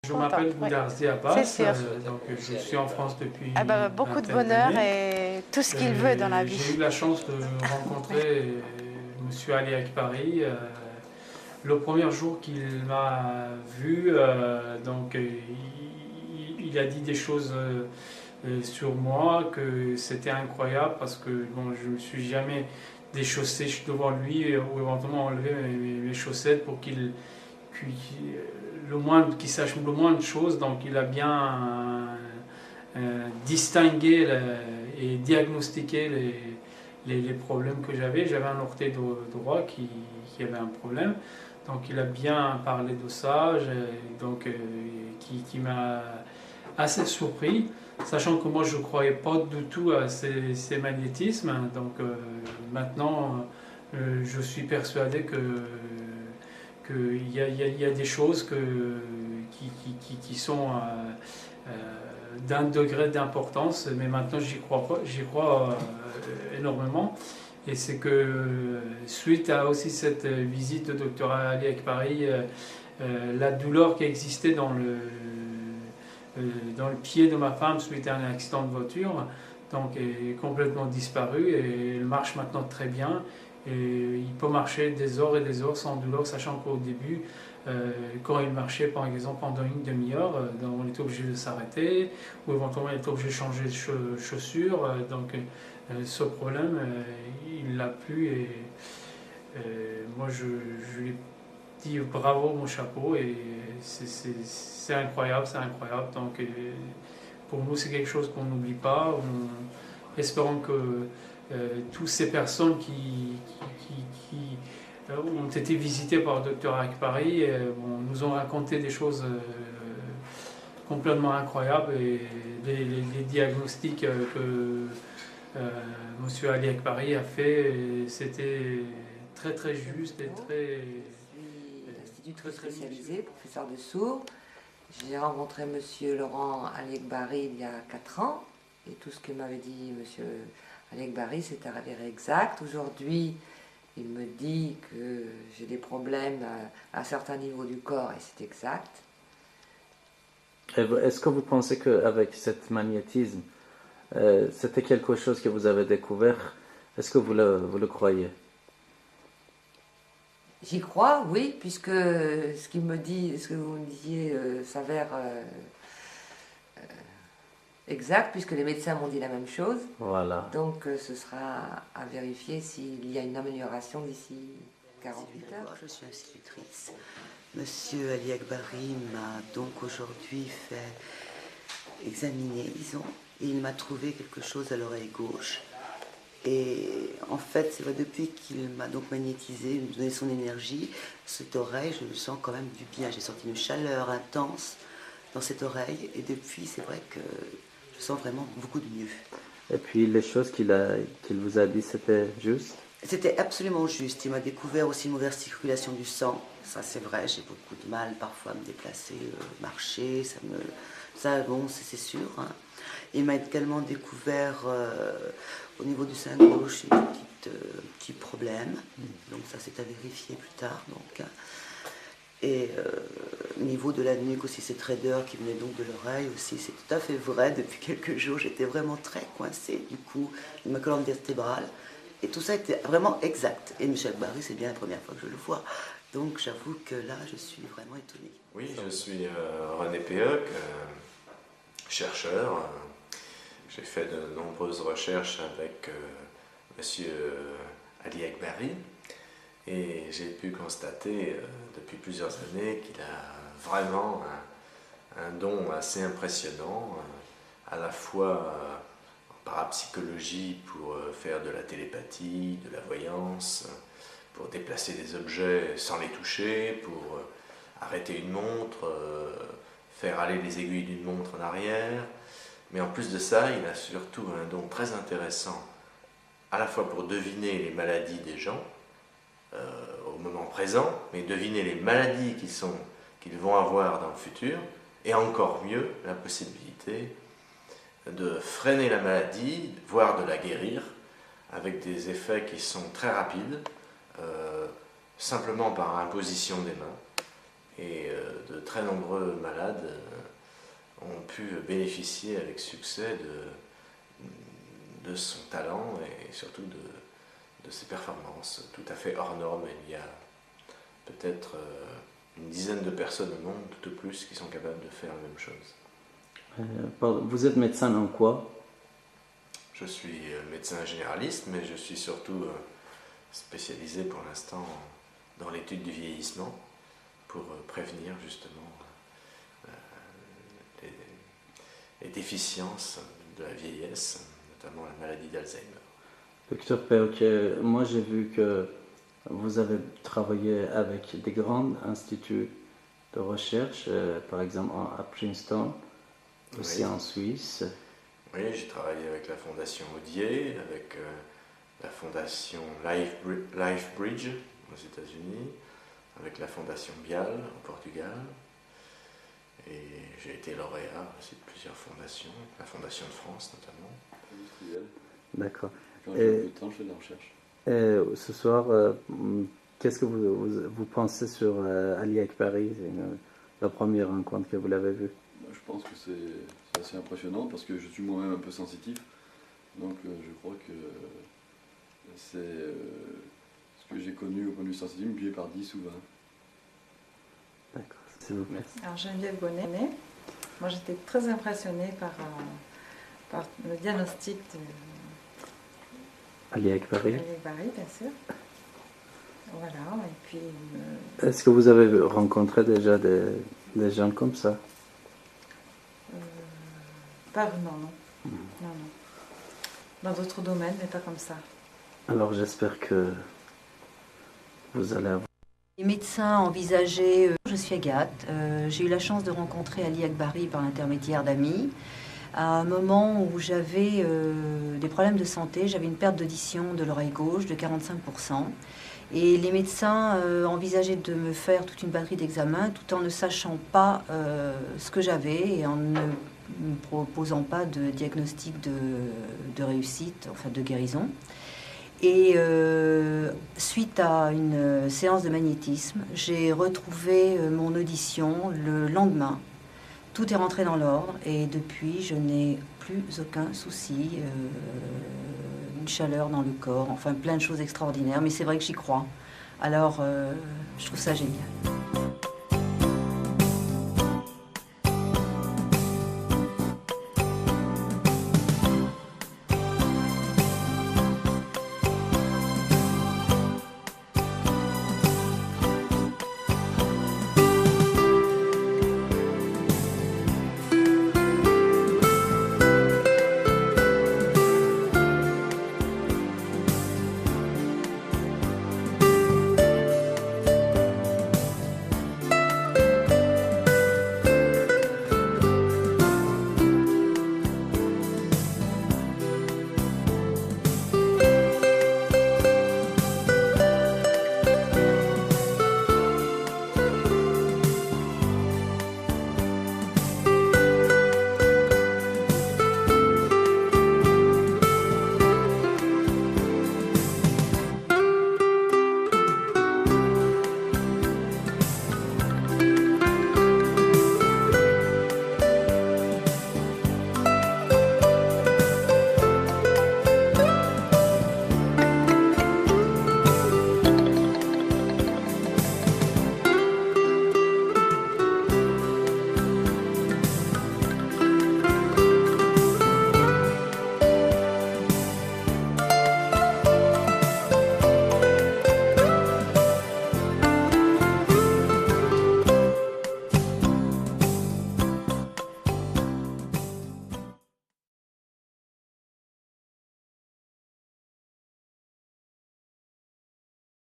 Je m'appelle Boudarzi Abbas, C'est sûr. donc je suis en France depuis Beaucoup de vingtaine bonheur d'années. et tout ce qu'il veut dans la vie. J'ai eu la chance de rencontrer Monsieur Ali Akbari. Le premier jour qu'il m'a vu, il a dit des choses sur moi que c'était incroyable parce que bon, je ne me suis jamais déchaussé devant lui ou éventuellement enlevé mes chaussettes pour qu'il sache le moins de choses. Donc il a bien distingué et diagnostiqué les problèmes que j'avais. J'avais un orteil droit qui avait un problème. Donc il a bien parlé de ça, qui m'a assez surpris, sachant que moi je ne croyais pas du tout à ces magnétismes. Donc maintenant je suis persuadé qu'il y a des choses qui sont d'un degré d'importance, mais maintenant j'y crois énormément. Et c'est que suite à aussi cette visite de Dr Ali Akbari, la douleur qui existait dans le pied de ma femme suite à un accident de voiture donc est complètement disparue et elle marche maintenant très bien. Et il peut marcher des heures et des heures sans douleur, sachant qu'au début, quand il marchait par exemple pendant une demi-heure, on était obligé de s'arrêter, ou éventuellement il était obligé de changer de chaussures. Ce problème, il l'a plus et moi je lui dis bravo, mon chapeau, et c'est incroyable, c'est incroyable. Donc pour nous c'est quelque chose qu'on n'oublie pas. Espérons que toutes ces personnes qui ont été visitées par le Dr Akbari nous ont raconté des choses complètement incroyables, et les diagnostics que Monsieur Ali Akbari a fait, c'était très très juste et très... Je suis institutrice spécialisée, professeur de sourds. J'ai rencontré Monsieur Laurent Ali Akbari il y a 4 ans, et tout ce que m'avait dit Monsieur Ali Akbari s'est avéré exact. Aujourd'hui, il me dit que j'ai des problèmes à certains niveaux du corps, et c'est exact. Est-ce que vous pensez qu'avec cet magnétisme, c'était quelque chose que vous avez découvert? Est-ce que vous le croyez? J'y crois, oui, puisque ce qu'il me dit, ce que vous me disiez s'avère exact, puisque les médecins m'ont dit la même chose. Voilà. Donc ce sera à vérifier s'il y a une amélioration d'ici 48 heures. Je suis institutrice. Monsieur Ali Akbari m'a donc aujourd'hui fait examiner, disons, et il m'a trouvé quelque chose à l'oreille gauche. Et en fait, c'est vrai, depuis qu'il m'a donc magnétisé, me donné son énergie, cette oreille, je sens quand même du bien. J'ai senti une chaleur intense dans cette oreille, et depuis, c'est vrai que je sens vraiment beaucoup de mieux. Et puis les choses qu'il vous a dit, c'était juste? C'était absolument juste. Il m'a découvert aussi une mauvaise circulation du sang. Ça, c'est vrai, j'ai beaucoup de mal parfois à me déplacer, marcher, bon, c'est sûr. Hein. Il m'a également découvert au niveau du sein gauche un petit problème. Donc ça, c'est à vérifier plus tard. Donc, hein. Et au niveau de la nuque aussi, cette raideur qui venait donc de l'oreille aussi, c'est tout à fait vrai. Depuis quelques jours, j'étais vraiment très coincée, du coup, de ma colonne vertébrale. Et tout ça était vraiment exact. Et M. Akbari, c'est bien la première fois que je le vois. Donc j'avoue que là, je suis vraiment étonnée. Oui, je suis René Péoc, chercheur. J'ai fait de nombreuses recherches avec M. Ali Akbari. Et j'ai pu constater depuis plusieurs années qu'il a vraiment un don assez impressionnant, à la fois en parapsychologie pour faire de la télépathie, de la voyance, pour déplacer des objets sans les toucher, pour arrêter une montre, faire aller les aiguilles d'une montre en arrière. Mais en plus de ça, il a surtout un don très intéressant, à la fois pour deviner les maladies des gens, au moment présent, mais deviner les maladies qu'ils vont avoir dans le futur, et encore mieux, la possibilité de freiner la maladie, voire de la guérir, avec des effets qui sont très rapides, simplement par imposition des mains. Et de très nombreux malades ont pu bénéficier avec succès de son talent et surtout de ses performances tout à fait hors normes. Il y a peut-être une dizaine de personnes au monde, tout au plus, qui sont capables de faire la même chose. Vous êtes médecin en quoi? Je suis médecin généraliste, mais je suis surtout spécialisé pour l'instant dans l'étude du vieillissement pour prévenir justement les déficiences de la vieillesse, notamment la maladie d'Alzheimer. Docteur Perroquet, moi j'ai vu que vous avez travaillé avec des grands instituts de recherche, par exemple à Princeton, aussi en Suisse. Oui, j'ai travaillé avec la Fondation Audier, avec la Fondation LifeBridge aux États-Unis, avec la Fondation Bial au Portugal. Et j'ai été lauréat aussi de plusieurs fondations, la Fondation de France notamment. D'accord. Quand j'ai beaucoup de temps, je fais de la recherche. Et ce soir, qu'est-ce que vous pensez sur Ali Akbari, la première rencontre que vous l'avez vue? Je pense que c'est assez impressionnant parce que je suis moi-même un peu sensitif. Donc je crois que c'est ce que j'ai connu au point de vue sensitif, multiplié par 10 ou 20. D'accord, s'il vous plaît. Alors Geneviève Bonnet, moi j'étais très impressionnée par le diagnostic de Ali Akbari. Ali Akbari, bien sûr. Voilà, et puis... Est-ce que vous avez rencontré déjà des gens comme ça? Non. Non. Dans d'autres domaines, mais pas comme ça. Alors j'espère que vous allez avoir... Les médecins envisageaient... Je suis Agathe. J'ai eu la chance de rencontrer Ali Akbari par l'intermédiaire d'amis. À un moment où j'avais des problèmes de santé, j'avais une perte d'audition de l'oreille gauche de 45%. Et les médecins envisageaient de me faire toute une batterie d'examens tout en ne sachant pas ce que j'avais et en ne me proposant pas de diagnostic de réussite, enfin de guérison. Et suite à une séance de magnétisme, j'ai retrouvé mon audition le lendemain. Tout est rentré dans l'ordre et depuis, je n'ai plus aucun souci, une chaleur dans le corps, enfin plein de choses extraordinaires. Mais c'est vrai que j'y crois. Alors, je trouve ça génial.